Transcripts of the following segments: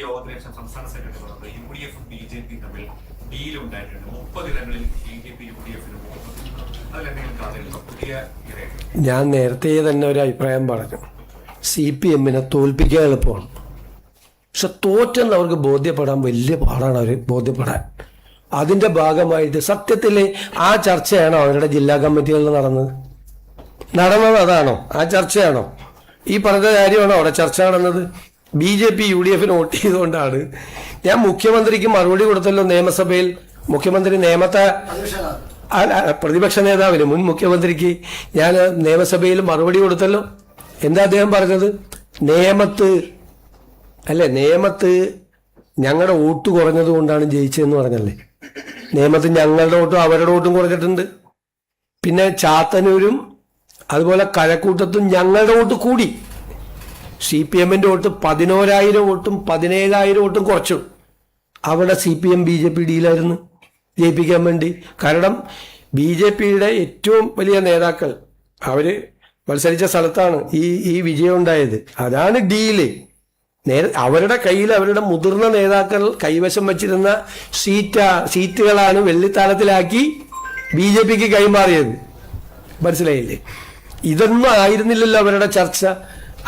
യോഗത്തിന് ശേഷം സംസ്ഥാന സെക്രട്ടറി പറഞ്ഞത് UDF BJP തമ്മിൽ ഡീലുണ്ടായിട്ടുണ്ട് 30 ഇടങ്ങളിൽ BJP UDFന് അതിലെന്തെങ്കിലും കാര്യമുണ്ടോ? പുതിയ ഞാൻ നേരത്തെ തന്നെ ഒരു അഭിപ്രായം പറഞ്ഞു. CPM-നെ തോൽപ്പിക്കാൻ എളുപ്പമാണ്, പക്ഷെ തോറ്റെന്ന് അവർക്ക് ബോധ്യപ്പെടാൻ വലിയ പാടാണ്. അവർ ബോധ്യപ്പെടാൻ അതിന്റെ ഭാഗമായിട്ട് സത്യത്തിൽ ആ ചർച്ചയാണോ അവരുടെ ജില്ലാ കമ്മിറ്റികളിൽ നടന്നത്? അതാണോ ആ ചർച്ചയാണോ? ഈ പറഞ്ഞ കാര്യമാണോ അവിടെ ചർച്ച നടന്നത്? BJP UDFന് വോട്ട് ചെയ്തുകൊണ്ടാണ്. ഞാൻ മുഖ്യമന്ത്രിക്ക് മറുപടി കൊടുത്തല്ലോ നിയമസഭയിൽ. മുഖ്യമന്ത്രി പ്രതിപക്ഷ നേതാവിന്, മുൻ മുഖ്യമന്ത്രിക്ക് ഞാൻ നിയമസഭയിൽ മറുപടി കൊടുത്തല്ലോ. എന്താ അദ്ദേഹം പറഞ്ഞത്? നിയമത്ത് ഞങ്ങളുടെ വോട്ട് കുറഞ്ഞത് കൊണ്ടാണ് ജയിച്ചതെന്ന് പറഞ്ഞല്ലേ. നിയമത്ത് ഞങ്ങളുടെ വോട്ടും അവരുടെ വോട്ടും കുറഞ്ഞിട്ടുണ്ട്. പിന്നെ ചാത്തന്നൂരും അതുപോലെ കഴക്കൂട്ടത്തും ഞങ്ങളുടെ വോട്ട് കൂടി. CPM-ന്റെ വോട്ട് 11,000 വോട്ടും 17,000 വോട്ടും കുറച്ചു. അവിടെ CPM BJP ഡീലായിരുന്നു ജയിപ്പിക്കാൻ വേണ്ടി. കാരണം BJP-യുടെ ഏറ്റവും വലിയ നേതാക്കൾ അവര് മത്സരിച്ച സ്ഥലത്താണ് ഈ വിജയം ഉണ്ടായത്. അതാണ് ഡീല്. അവരുടെ കയ്യിൽ അവരുടെ മുതിർന്ന നേതാക്കൾ കൈവശം വച്ചിരുന്ന സീറ്റുകളാണ് വെള്ളിത്താളത്തിലാക്കി BJP-ക്ക് കൈമാറിയത്. മനസ്സിലായില്ലേ? ഇതൊന്നും ആയിരുന്നില്ലല്ലോ അവരുടെ ചർച്ച.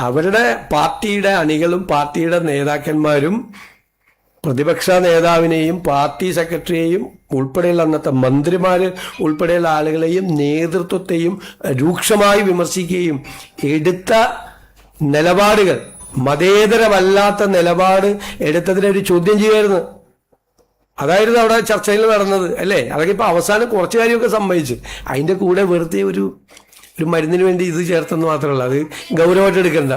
അവരുടെ പാർട്ടിയുടെ അണികളും പാർട്ടിയുടെ നേതാക്കന്മാരും പ്രതിപക്ഷ നേതാവിനെയും പാർട്ടി സെക്രട്ടറിയെയും ഉൾപ്പെടെയുള്ള അന്നത്തെ മന്ത്രിമാര് ഉൾപ്പെടെയുള്ള ആളുകളെയും നേതൃത്വത്തെയും രൂക്ഷമായി വിമർശിക്കുകയും എടുത്ത നിലപാടുകൾ മതേതരമല്ലാത്ത നിലപാട് എടുത്തതിനെ ഒരു ചോദ്യം ചെയ്യുമായിരുന്നു. അതായിരുന്നു അവിടെ ചർച്ചയിൽ നടന്നത് അല്ലേ? അതൊക്കെ ഇപ്പൊ അവസാനം കുറച്ചു കാര്യമൊക്കെ സംഭവിച്ചു. അതിന്റെ കൂടെ വെറുതെ ഒരു മരുന്നിന് വേണ്ടി ഇത് ചേർത്തെന്ന് മാത്രമല്ല, അത് ഗൗരവമായിട്ട് എടുക്കണ്ട.